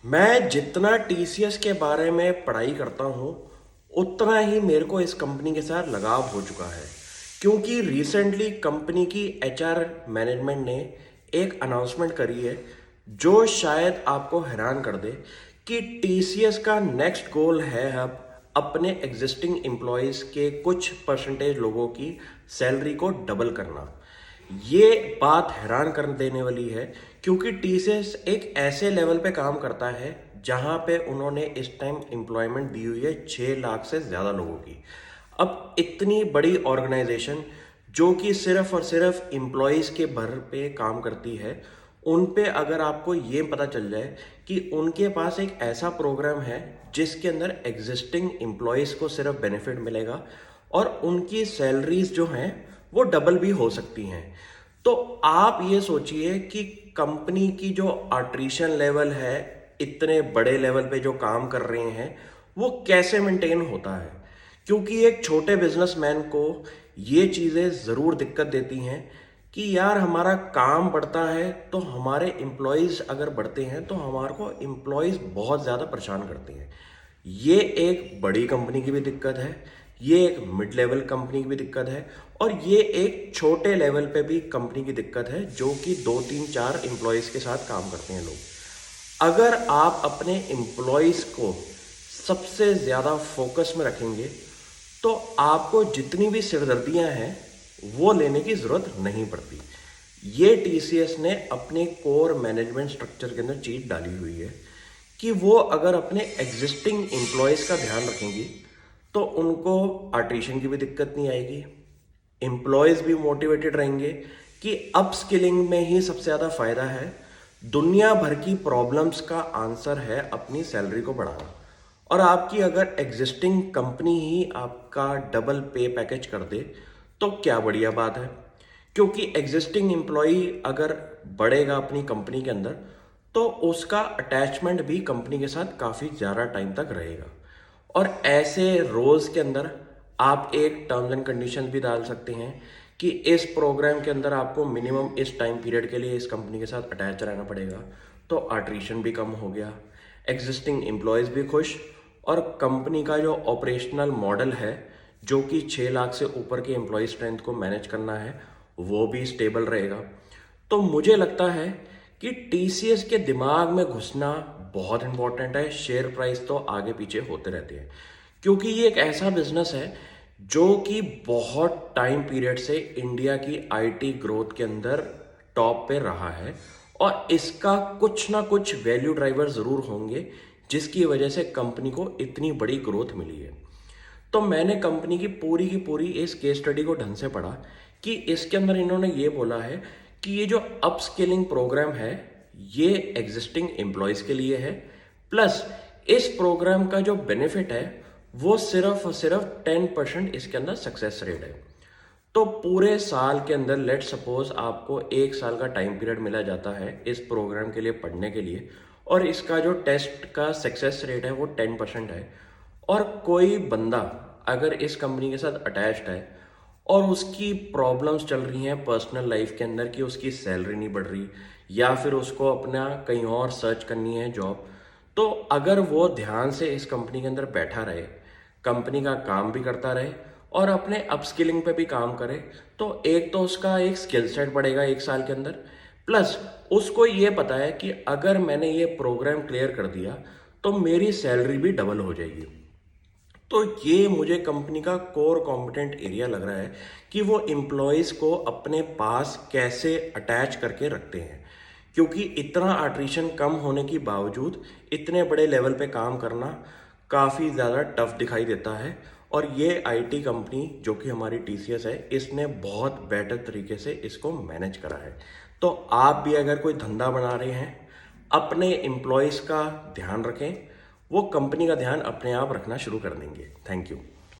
मैं जितना टीसीएस के बारे में पढ़ाई करता हूँ उतना ही मेरे को इस कंपनी के साथ लगाव हो चुका है, क्योंकि रिसेंटली कंपनी की एचआर मैनेजमेंट ने एक अनाउंसमेंट करी है जो शायद आपको हैरान कर दे कि टीसीएस का नेक्स्ट गोल है अब अपने एग्जिस्टिंग एम्प्लॉयज़ के कुछ परसेंटेज लोगों की सैलरी को डबल करना। ये बात हैरान कर देने वाली है, क्योंकि टीसीएस एक ऐसे लेवल पे काम करता है जहां पे उन्होंने इस टाइम एम्प्लॉयमेंट दी हुई है 6 लाख से ज़्यादा लोगों की। अब इतनी बड़ी ऑर्गेनाइजेशन जो कि सिर्फ और सिर्फ एम्प्लॉयज़ के भर पे काम करती है, उन पे अगर आपको ये पता चल जाए कि उनके पास एक ऐसा प्रोग्राम है जिसके अंदर एग्जिस्टिंग एम्प्लॉयज़ को सिर्फ बेनिफिट मिलेगा और उनकी सैलरीज जो हैं वो डबल भी हो सकती हैं, तो आप ये सोचिए कि कंपनी की जो अट्रिशन लेवल है, इतने बड़े लेवल पे जो काम कर रहे हैं, वो कैसे मेंटेन होता है। क्योंकि एक छोटे बिजनेसमैन को ये चीज़ें ज़रूर दिक्कत देती हैं कि यार हमारा काम बढ़ता है तो हमारे एम्प्लॉयज़ अगर बढ़ते हैं तो हमारे को एम्प्लॉयज़ बहुत ज़्यादा परेशान करते हैं। ये एक बड़ी कंपनी की भी दिक्कत है, ये एक मिड लेवल कंपनी की भी दिक्कत है, और ये एक छोटे लेवल पे भी कंपनी की दिक्कत है जो कि 2 3 4 एम्प्लॉयज़ के साथ काम करते हैं लोग। अगर आप अपने एम्प्लॉयज़ को सबसे ज़्यादा फोकस में रखेंगे तो आपको जितनी भी सिरदर्दियां हैं वो लेने की ज़रूरत नहीं पड़ती। ये टीसीएस ने अपने कोर मैनेजमेंट स्ट्रक्चर के अंदर चीज डाली हुई है कि वो अगर अपने एग्जिस्टिंग एम्प्लॉयज़ का ध्यान रखेंगी तो उनको अट्रिशन की भी दिक्कत नहीं आएगी, एम्प्लॉयज़ भी मोटिवेटेड रहेंगे कि अपस्किलिंग में ही सबसे ज़्यादा फ़ायदा है। दुनिया भर की प्रॉब्लम्स का आंसर है अपनी सैलरी को बढ़ाना, और आपकी अगर एग्जिस्टिंग कंपनी ही आपका डबल पे पैकेज कर दे तो क्या बढ़िया बात है। क्योंकि एग्जिस्टिंग एम्प्लॉई अगर बढ़ेगा अपनी कंपनी के अंदर तो उसका अटैचमेंट भी कंपनी के साथ काफ़ी ज़्यादा टाइम तक रहेगा। और ऐसे रोल्स के अंदर आप एक टर्म्स एंड कंडीशन भी डाल सकते हैं कि इस प्रोग्राम के अंदर आपको मिनिमम इस टाइम पीरियड के लिए इस कंपनी के साथ अटैच रहना पड़ेगा, तो अट्रिशन भी कम हो गया, एग्जिस्टिंग एम्प्लॉयज़ भी खुश, और कंपनी का जो ऑपरेशनल मॉडल है जो कि 6 लाख से ऊपर के एम्प्लॉय स्ट्रेंथ को मैनेज करना है वो भी स्टेबल रहेगा। तो मुझे लगता है कि टीसीएस के दिमाग में घुसना बहुत इंपॉर्टेंट है। शेयर प्राइस तो आगे पीछे होते रहते हैं, क्योंकि ये एक ऐसा बिजनेस है जो कि बहुत टाइम पीरियड से इंडिया की आईटी ग्रोथ के अंदर टॉप पे रहा है, और इसका कुछ ना कुछ वैल्यू ड्राइवर ज़रूर होंगे जिसकी वजह से कंपनी को इतनी बड़ी ग्रोथ मिली है। तो मैंने कंपनी की पूरी इस केस स्टडी को ढंग से पढ़ा कि इसके अंदर इन्होंने ये बोला है कि ये जो अपस्किलिंग प्रोग्राम है ये एग्जिस्टिंग एम्प्लॉयज़ के लिए है, प्लस इस प्रोग्राम का जो बेनिफिट है वो सिर्फ और सिर्फ 10% इसके अंदर सक्सेस रेट है। तो पूरे साल के अंदर लेट सपोज आपको 1 साल का टाइम पीरियड मिला जाता है इस प्रोग्राम के लिए पढ़ने के लिए, और इसका जो टेस्ट का सक्सेस रेट है वो 10% है, और कोई बंदा अगर इस कंपनी के साथ अटैच्ड है और उसकी प्रॉब्लम्स चल रही हैं पर्सनल लाइफ के अंदर कि उसकी सैलरी नहीं बढ़ रही या फिर उसको अपना कहीं और सर्च करनी है जॉब, तो अगर वो ध्यान से इस कंपनी के अंदर बैठा रहे, कंपनी का काम भी करता रहे और अपने अपस्किलिंग पे भी काम करे, तो एक तो उसका एक स्किल सेट बढ़ेगा 1 साल के अंदर, प्लस उसको ये पता है कि अगर मैंने ये प्रोग्राम क्लियर कर दिया तो मेरी सैलरी भी डबल हो जाएगी। तो ये मुझे कंपनी का कोर कॉम्पिटेंट एरिया लग रहा है कि वो एम्प्लॉयज़ को अपने पास कैसे अटैच करके रखते हैं, क्योंकि इतना अट्रिशन कम होने के बावजूद इतने बड़े लेवल पे काम करना काफ़ी ज़्यादा टफ दिखाई देता है। और ये आईटी कंपनी जो कि हमारी टीसीएस है, इसने बहुत बेटर तरीके से इसको मैनेज करा है। तो आप भी अगर कोई धंधा बना रहे हैं, अपने एम्प्लॉयज़ का ध्यान रखें, वो कंपनी का ध्यान अपने आप रखना शुरू कर देंगे। Thank you.